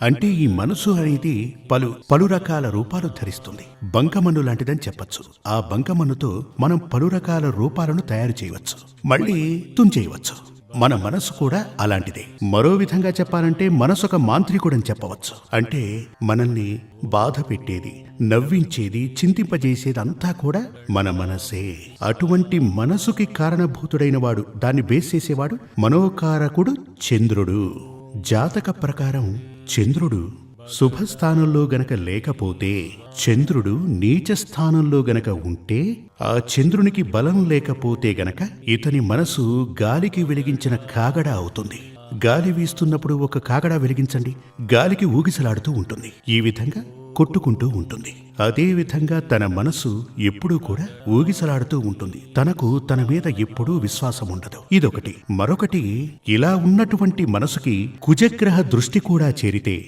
అంటే ఈ మనసు అనేది పలు రకాల రూపాలు ధరిస్తుంది. బంకమన్ను లాంటిదని చెప్పచ్చు. ఆ బంకమన్నుతో మనం పలు రకాల రూపాలను తయారు చేయవచ్చు, మళ్ళీ తుంచేయవచ్చు. మన మనసు కూడా అలాంటిదే. మరో విధంగా చెప్పాలంటే మనసొక మాంత్రికుడని చెప్పవచ్చు. అంటే మనల్ని బాధ పెట్టేది, నవ్వించేది, చింతింపజేసేది అంతా కూడా మన మనసే. అటువంటి మనసుకి కారణభూతుడైన వాడు, దాన్ని బేస్ చేసేవాడు మనోకారకుడు చంద్రుడు. జాతక ప్రకారం చంద్రుడు శుభస్థానంలో గనక లేకపోతే, చంద్రుడు నీచ స్థానంలో గనక ఉంటే, ఆ చంద్రునికి బలం లేకపోతే గనక ఇతని మనసు గాలికి వెలిగించిన కాగడ అవుతుంది. గాలి వీస్తున్నప్పుడు ఒక కాగడ వెలిగించండి, గాలికి ఊగిసలాడుతూ ఉంటుంది. ఈ విధంగా కొట్టుకుంటూ ఉంటుంది. అదే విధంగా తన మనసు ఎప్పుడూ కూడా ఊగిసలాడుతూ ఉంటుంది. తనకు తన మీద ఎప్పుడూ విశ్వాసం ఉండదు. ఇదొకటి. మరొకటి, ఇలా ఉన్నటువంటి మనసుకి కుజగ్రహ దృష్టి కూడా చేరితే